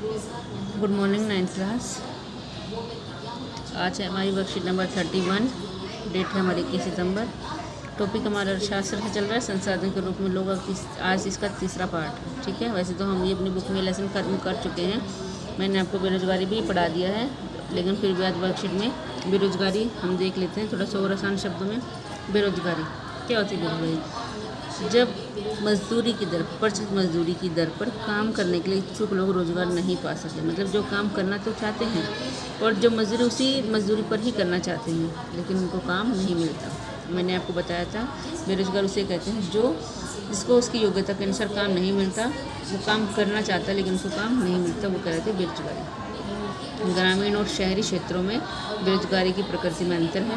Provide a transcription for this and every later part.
Good morning 9th class. आज है हमारी वर्कशीट नंबर 31। डेट है हमारी 21 सितंबर। टॉपिक हमारा अर्थशास्त्र से चल रहा है, संसाधन के रूप में लोग। आज इसका तीसरा पार्ट। ठीक है, वैसे तो हम ये अपनी बुक में लेसन खत्म कर चुके हैं। मैंने आपको बेरोजगारी भी पढ़ा दिया है, लेकिन फिर भी आज वर्कशीट में बेरोजगारी हम देख लेते हैं थोड़ा सा और आसान शब्दों में। बेरोजगारी क्या होती है? बेरोजगारी जब मजदूरी की दर, प्रचलित मजदूरी की दर पर काम करने के लिए इच्छुक लोग रोजगार नहीं पा सके। मतलब जो काम करना तो चाहते हैं और जो मजदूरी उसी मजदूरी पर ही करना चाहते हैं, लेकिन उनको काम नहीं मिलता। मैंने आपको बताया था बेरोजगार उसे कहते हैं जो जिसको उसकी योग्यता के अनुसार काम नहीं मिलता। वो काम करना चाहता है लेकिन उसको काम नहीं मिलता, वो कहते हैं बेरोजगारी। ग्रामीण और शहरी क्षेत्रों में बेरोजगारी की प्रकृति में अंतर है।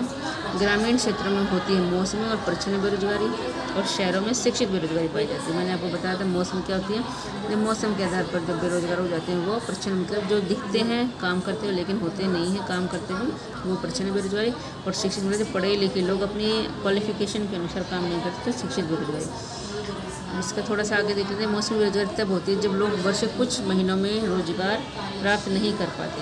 ग्रामीण क्षेत्रों में होती है मौसमी और प्रच्छन्न बेरोजगारी, और शहरों में शिक्षित बेरोजगारी पाई जाती है। मैंने आपको बताया था मौसम क्या होती है। जब मौसम के आधार पर जब बेरोजगार हो जाते हैं वो प्रच्छन्न, मतलब जो दिखते हैं काम करते हुए लेकिन होते नहीं हैं काम करते हुए, वो प्रच्छन्न बेरोजगारी। और शिक्षित मतलब जो पढ़े लिखे लोग अपनी क्वालिफिकेशन के अनुसार काम नहीं करते, तो शिक्षित बेरोजगारी। इसका थोड़ा सा आगे देख लेते हैं। मौसमी बेरोजगारी तब होती है जब लोग वर्ष के कुछ महीनों में रोजगार प्राप्त नहीं कर पाते।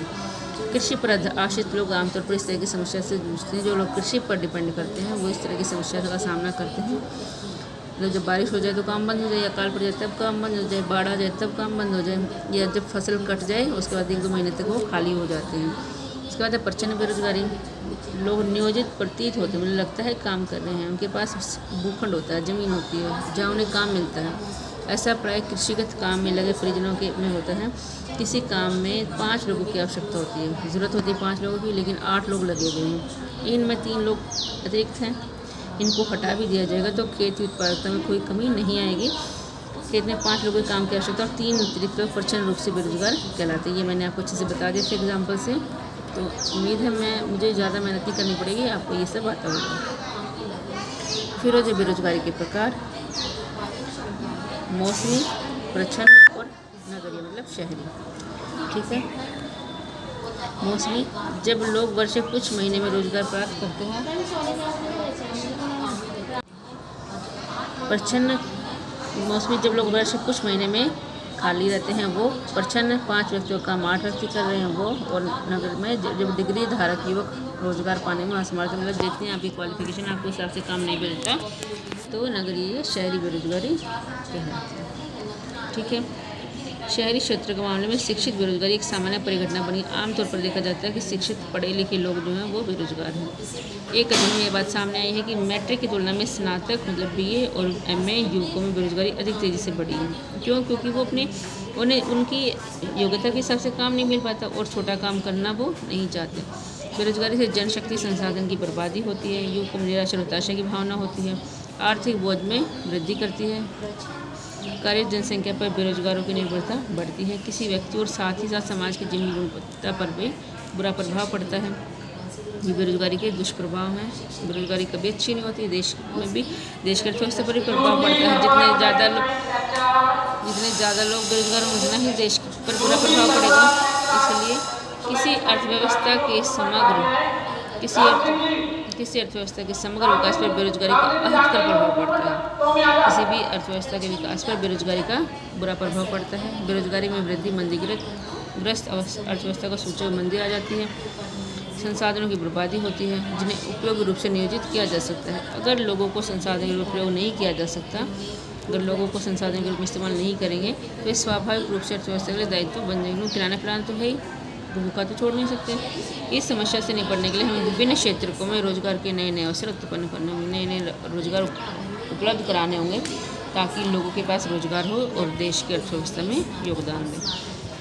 कृषि पर आश्रित लोग आमतौर पर इस तरह की समस्या से जूझते हैं। जो लोग कृषि पर डिपेंड करते हैं वो इस तरह की समस्या का सामना करते हैं। मतलब जब बारिश हो जाए तो काम बंद हो जाए, या अकाल पड़ जाए तब काम बंद हो जाए, बाढ़ आ जाए तब काम बंद हो जाए, या जब फसल कट जाए उसके बाद 1-2 महीने तक वो खाली हो जाते हैं। उसके बाद है प्रच्छन्न बेरोजगारी। लोग नियोजित प्रतीत होते हैं, मुझे लगता है काम कर रहे हैं, उनके पास भूखंड होता है, ज़मीन होती है जहाँ उन्हें काम मिलता है। ऐसा प्राय कृषिगत काम में लगे परिजनों के में होता है। किसी काम में 5 लोगों की आवश्यकता होती है, ज़रूरत होती है 5 लोगों की, लेकिन 8 लोग लगे हुए हैं। इनमें 3 लोग अतिरिक्त हैं, इनको हटा भी दिया जाएगा तो खेत की उत्पादकता में कोई कमी नहीं आएगी। खेत में 5 लोगों के काम की आवश्यकता और 3 अतिरिक्त लोग प्रच्छन्न रूप से बेरोजगार कहलाते हैं। ये मैंने आपको अच्छे से बता दिया था एग्जाम्पल से, तो उम्मीद है मुझे ज़्यादा मेहनत नहीं करनी पड़ेगी, आपको ये सब आता होगा। फिर हो जाए बेरोजगारी के प्रकार, मौसमी, प्रच्छन्न और नगरीय मतलब शहरी। ठीक है, मौसमी जब लोग वर्ष के कुछ महीने में रोजगार प्राप्त करते हैं। प्रच्छन्न मौसमी जब लोग वर्ष के कुछ महीने में खाली रहते हैं वो। प्रच्छन्न 5 व्यक्तियों का काम 8 व्यक्ति कर रहे हैं वो। और नगर में जब डिग्री धारक युवक रोजगार पाने में असमर्थ, मतलब देखते हैं आपकी क्वालिफिकेशन आपको हिसाब से काम नहीं मिलता, तो नगरीय शहरी बेरोजगारी कहलाती है। ठीक है, शहरी क्षेत्र के मामले में शिक्षित बेरोजगारी एक सामान्य परिघटना बनी। आमतौर पर देखा जाता है कि शिक्षित पढ़े लिखे लोग जो हैं वो बेरोजगार हैं। एक अध्ययन में ये बात सामने आई है कि मैट्रिक की तुलना में स्नातक मतलब बीए और एमए युवकों में बेरोजगारी अधिक तेज़ी से बढ़ी है। क्यों? क्योंकि वो उन्हें उनकी योग्यता के हिसाब से काम नहीं मिल पाता और छोटा काम करना वो नहीं चाहते। बेरोजगारी से जनशक्ति संसाधन की बर्बादी होती है, युवकों में निराशा और हताशा की भावना होती है, आर्थिक बोझ में वृद्धि करती है, कार्य जनसंख्या पर बेरोजगारों की निर्भरता बढ़ती है, किसी व्यक्ति और साथ ही साथ समाज की जीवन गुणवत्ता पर भी बुरा प्रभाव पड़ता है। ये बेरोजगारी के दुष्प्रभाव हैं। बेरोजगारी कभी अच्छी नहीं होती, देश में भी देश की अर्थव्यवस्था पर भी प्रभाव पड़ता है। जितने ज़्यादा लोग बेरोजगार होंगे उतना ही देश पर बुरा प्रभाव पड़ेगा। इसलिए किसी अर्थव्यवस्था के समग्र विकास पर बेरोजगारी का अहितकर प्रभाव पड़ता है। किसी भी अर्थव्यवस्था के विकास पर बेरोजगारी का बुरा प्रभाव पड़ता है। बेरोजगारी में वृद्धि मंदीग्रस्त अर्थव्यवस्था का सूचक मंदी आ जाती है। संसाधनों की बर्बादी होती है जिन्हें उपयोगी रूप से नियोजित किया जा सकता है। अगर लोगों को संसाधन के रूप में उपयोग नहीं किया जा सकता, अगर लोगों को संसाधन के रूप में इस्तेमाल नहीं करेंगे तो इस स्वाभाविक रूप से अर्थव्यवस्था के लिए दायित्व बन जाएंगे। किराना प्लान तो है ही, भूखा तो छोड़ नहीं सकते। इस समस्या से निपटने के लिए हमें विभिन्न क्षेत्रों में रोजगार के नए अवसर उत्पन्न करने होंगे, नए रोजगार उपलब्ध कराने होंगे ताकि लोगों के पास रोजगार हो और देश की अर्थव्यवस्था में योगदान दें।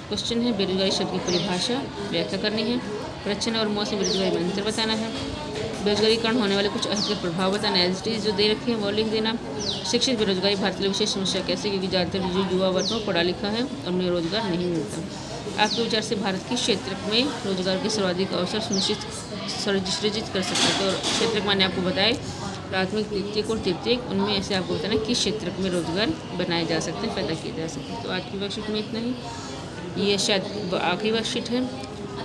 क्वेश्चन है, बेरोजगारी शब्द की परिभाषा व्याख्या करनी है। प्रच्छन्न और मौसमी बेरोजगारी में अंतर बताना है। बेरोजगारी के कारण होने वाले कुछ अहितकर प्रभाव बताना है। एसडीज जो दे रखे हैं वो लिख देना। शिक्षित बेरोजगारी भारत के लिए विशेष समस्या कैसे, क्योंकि ज़्यादातर जो युवा वर्ग में पढ़ा लिखा है और उन्हें रोजगार नहीं मिलता। आपके विचार से भारत किस क्षेत्र में रोजगार के सर्वाधिक अवसर सृजित कर सकते हैं? तो क्षेत्र मैंने आपको बताए प्राथमिक, द्वितीयक और तृतीयक, उनमें ऐसे आपको बताना किस क्षेत्र में रोजगार बनाए जा सकते हैं, पैदा किए जा सकते हैं। तो आज की वर्कशीट में इतना ही। ये शायद आखिरी वर्कशीट है,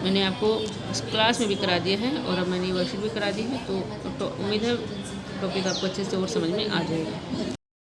मैंने आपको क्लास में भी करा दिया है और अब मैंने ये वर्कशीट भी करा दी है, तो उम्मीद है टॉपिक आपको अच्छे से और समझ में आ जाएगा।